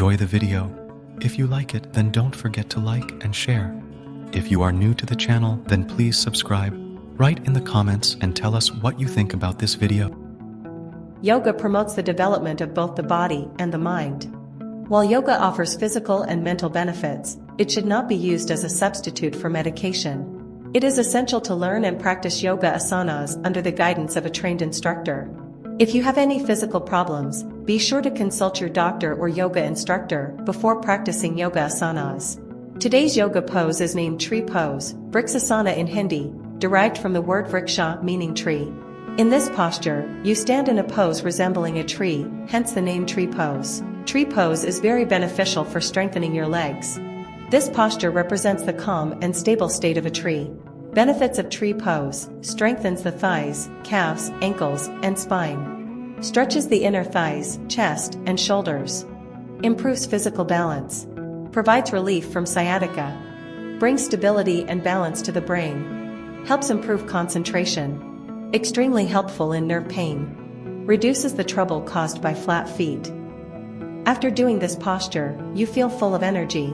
enjoy the video? If you like it, then don't forget to like and share. If you are new to the channel, then please subscribe. Write in the comments and tell us what you think about this video. Yoga promotes the development of both the body and the mind. While yoga offers physical and mental benefits, it should not be used as a substitute for medication. It is essential to learn and practice yoga asanas under the guidance of a trained instructor. If you have any physical problems, be sure to consult your doctor or yoga instructor before practicing yoga asanas. Today's yoga pose is named tree pose, Vriksasana in Hindi, derived from the word vriksha meaning tree. In this posture, you stand in a pose resembling a tree, hence the name tree pose. Tree pose is very beneficial for strengthening your legs. This posture represents the calm and stable state of a tree. Benefits of tree pose: strengthens the thighs, calves, ankles, and spine. Stretches the inner thighs, chest, and shoulders. Improves physical balance. Provides relief from sciatica. Brings stability and balance to the brain. Helps improve concentration. Extremely helpful in nerve pain. Reduces the trouble caused by flat feet. After doing this posture, you feel full of energy.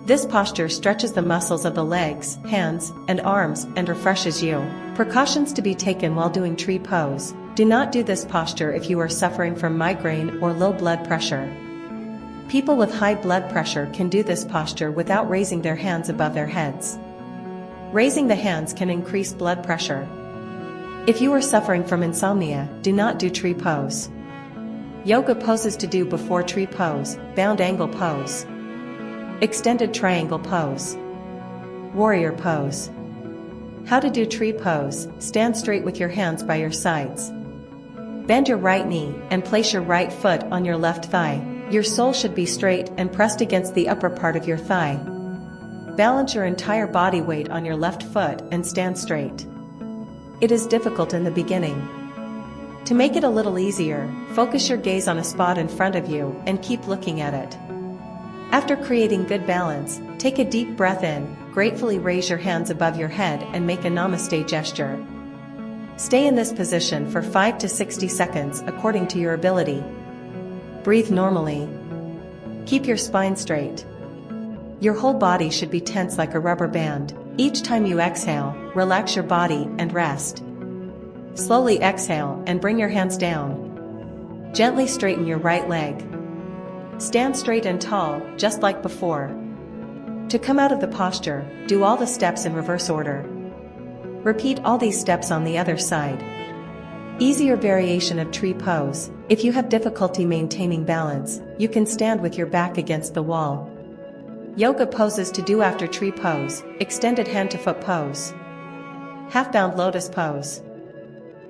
This posture stretches the muscles of the legs, hands, and arms and refreshes you. Precautions to be taken while doing tree pose. Do not do this posture if you are suffering from migraine or low blood pressure. People with high blood pressure can do this posture without raising their hands above their heads. Raising the hands can increase blood pressure. If you are suffering from insomnia, do not do tree pose. Yoga poses to do before tree pose: bound angle pose, extended triangle pose, warrior pose. How to do tree pose: stand straight with your hands by your sides. Bend your right knee and place your right foot on your left thigh. Your sole should be straight and pressed against the upper part of your thigh. Balance your entire body weight on your left foot and stand straight. It is difficult in the beginning. To make it a little easier, focus your gaze on a spot in front of you and keep looking at it. After creating good balance, take a deep breath in, gratefully raise your hands above your head and make a namaste gesture. Stay in this position for 5 to 60 seconds according to your ability. Breathe normally. Keep your spine straight. Your whole body should be tense like a rubber band. Each time you exhale, relax your body and rest. Slowly exhale and bring your hands down. Gently straighten your right leg. Stand straight and tall, just like before. To come out of the posture, do all the steps in reverse order. Repeat all these steps on the other side. Easier variation of tree pose: if you have difficulty maintaining balance, you can stand with your back against the wall. Yoga poses to do after tree pose: extended hand to foot pose, half bound lotus pose,